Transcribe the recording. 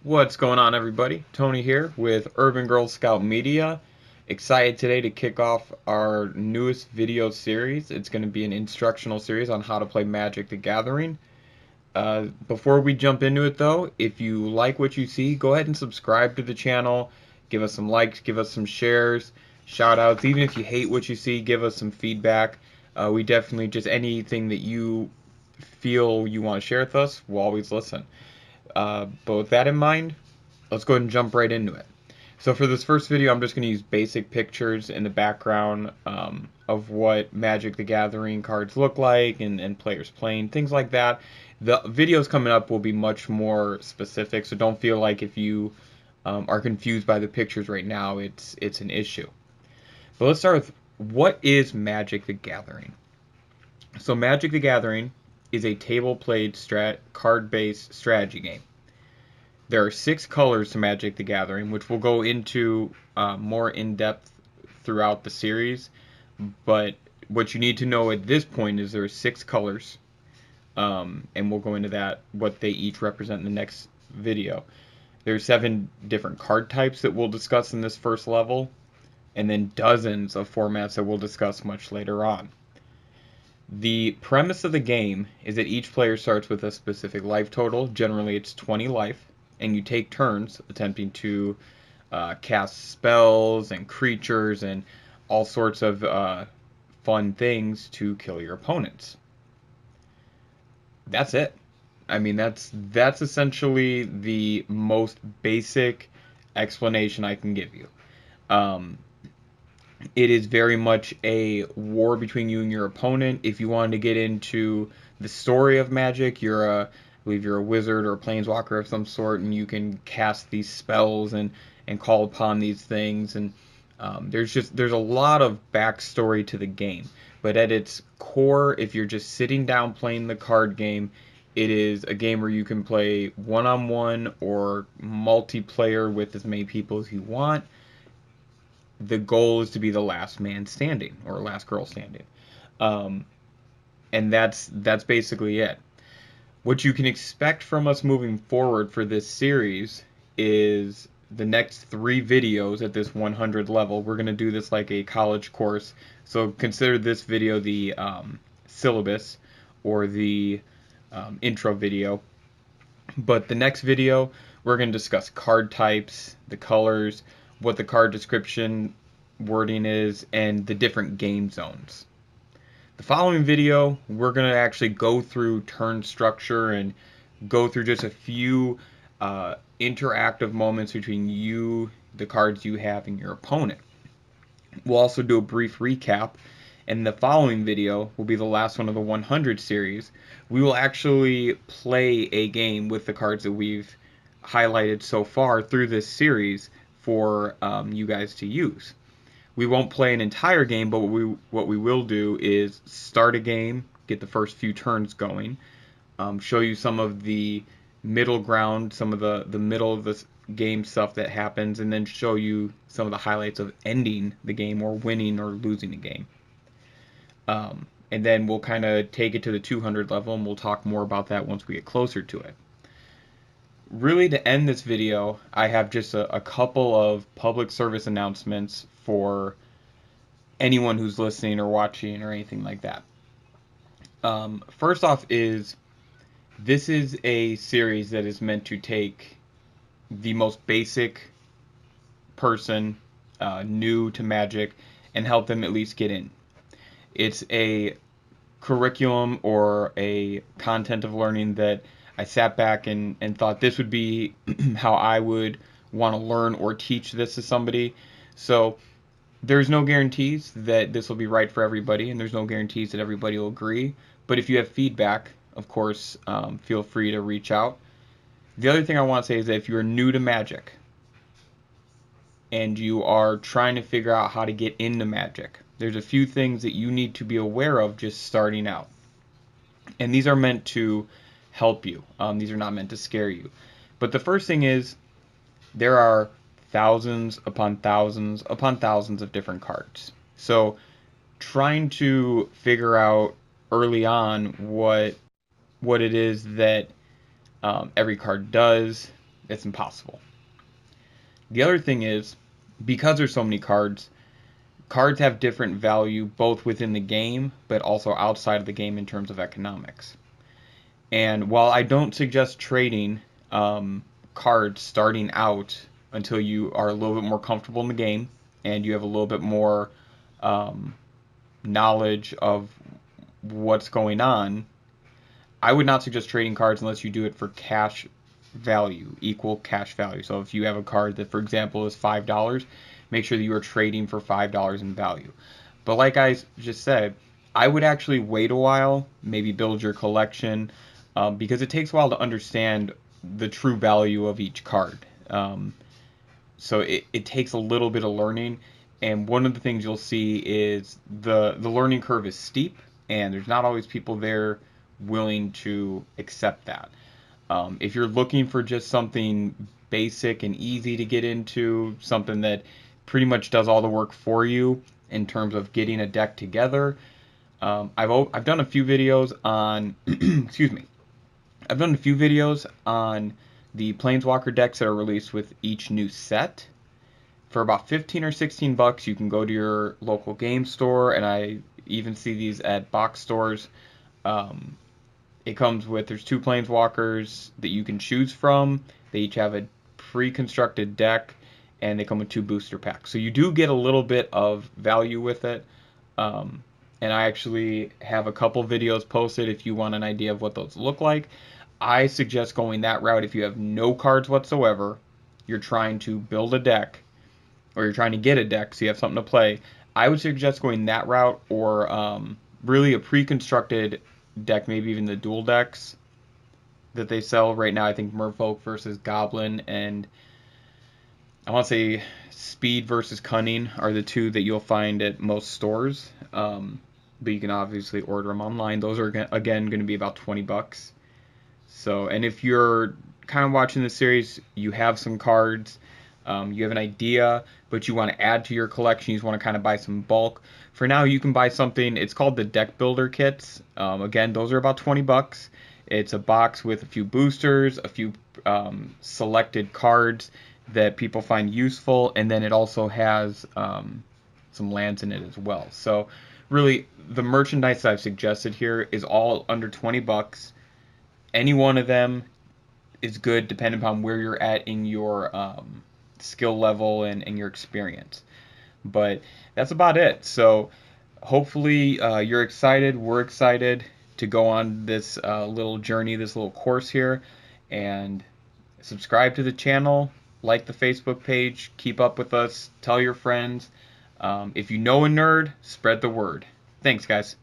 What's going on, everybody? Tony here with Urban Girl Scout Media. Excited today to kick off our newest video series. It's going to be an instructional series on how to play Magic the Gathering. Before we jump into it, though, if you like what you see, go ahead and subscribe to the channel. Give us some likes, give us some shares, shout outs. Even if you hate what you see, give us some feedback. We definitely, just anything that you feel you want to share with us, we'll always listen. But with that in mind, let's go ahead and jump right into it. So for this first video, I'm just going to use basic pictures in the background of what Magic the Gathering cards look like and players playing, things like that. The videos coming up will be much more specific, so don't feel like if you are confused by the pictures right now, it's an issue. But let's start with, what is Magic the Gathering? So Magic the Gathering is a table-played card-based strategy game. There are 6 colors to Magic the Gathering, which we'll go into more in depth throughout the series. But what you need to know at this point is there are 6 colors, and we'll go into that, what they each represent in the next video. There's 7 different card types that we'll discuss in this first level, and then dozens of formats that we'll discuss much later on. The premise of the game is that each player starts with a specific life total. Generally, it's 20 life, and you take turns attempting to cast spells and creatures and all sorts of fun things to kill your opponents. That's it. I mean, that's essentially the most basic explanation I can give you. Um, it is very much a war between you and your opponent. If you wanted to get into the story of Magic, I believe you're a wizard or a planeswalker of some sort, and you can cast these spells and call upon these things. And there's a lot of backstory to the game. But at its core, if you're just sitting down playing the card game, it is a game where you can play one-on-one or multiplayer with as many people as you want. The goal is to be the last man standing or last girl standing, um, and that's basically it. What you can expect from us moving forward for this series is the next 3 videos at this 100 level. We're going to do this like a college course, so consider this video the syllabus or the intro video. But the next video, we're going to discuss card types, the colors, what the card description wording is, and the different game zones. The following video, we're going to actually go through turn structure and go through just a few interactive moments between you, the cards you have, and your opponent. We'll also do a brief recap, and the following video will be the last one of the 100 series. We will actually play a game with the cards that we've highlighted so far through this series for you guys to use. We won't play an entire game, but what we will do is start a game, get the first few turns going, show you some of the middle ground, some of the middle of the game stuff that happens, and then show you some of the highlights of ending the game or winning or losing the game. And then we'll kind of take it to the 200 level, and we'll talk more about that once we get closer to it. Really, to end this video, I have just a couple of public service announcements for anyone who's listening or watching or anything like that. First off is, this is a series that is meant to take the most basic person new to Magic and help them at least get in. It's a curriculum or a content of learning that I sat back and thought this would be how I would want to learn or teach this to somebody. So there's no guarantees that this will be right for everybody, and there's no guarantees that everybody will agree. But if you have feedback, of course, feel free to reach out. The other thing I want to say is that if you're new to Magic and you are trying to figure out how to get into Magic, there's a few things that you need to be aware of just starting out. And these are meant to help you. These are not meant to scare you. But the first thing is, there are thousands upon thousands upon thousands of different cards. So trying to figure out early on what it is that every card does, It's impossible. The other thing is, because there's so many cards, cards have different value both within the game but also outside of the game in terms of economics. And while I don't suggest trading cards starting out until you are a little bit more comfortable in the game and you have a little bit more um, knowledge of what's going on, I would not suggest trading cards unless you do it for cash value, equal cash value. So if you have a card that, for example, is $5, make sure that you are trading for $5 in value. But like I just said, I would actually wait a while, maybe build your collection, because it takes a while to understand the true value of each card. So it takes a little bit of learning, and one of the things you'll see is the learning curve is steep, and there's not always people there willing to accept that. If you're looking for just something basic and easy to get into, something that pretty much does all the work for you in terms of getting a deck together, I've done a few videos on excuse me. I've done a few videos on the Planeswalker decks that are released with each new set. For about 15 or 16 bucks, you can go to your local game store, and I even see these at box stores. It comes with, there's 2 Planeswalkers that you can choose from. They each have a pre-constructed deck, and they come with 2 booster packs. So you do get a little bit of value with it. And I actually have a couple videos posted if you want an idea of what those look like. I suggest going that route if you have no cards whatsoever, you're trying to build a deck, or you're trying to get a deck so you have something to play. I would suggest going that route, or really a pre-constructed deck, maybe even the dual decks that they sell right now. I think Merfolk versus Goblin, and I want to say Speed versus Cunning are the 2 that you'll find at most stores. But you can obviously order them online. Those are, again, going to be about 20 bucks. So, and if you're kind of watching the series, you have some cards, you have an idea, but you want to add to your collection, you just want to kind of buy some bulk. For now, you can buy something, it's called the Deck Builder Kits. Again, those are about 20 bucks. It's a box with a few boosters, a few selected cards that people find useful, and then it also has some lands in it as well. So really, the merchandise I've suggested here is all under 20 bucks. Any one of them is good depending upon where you're at in your skill level and your experience. But that's about it. So hopefully you're excited. We're excited to go on this little journey, this little course here. And subscribe to the channel, like the Facebook page, keep up with us, tell your friends. If you know a nerd, spread the word. Thanks, guys.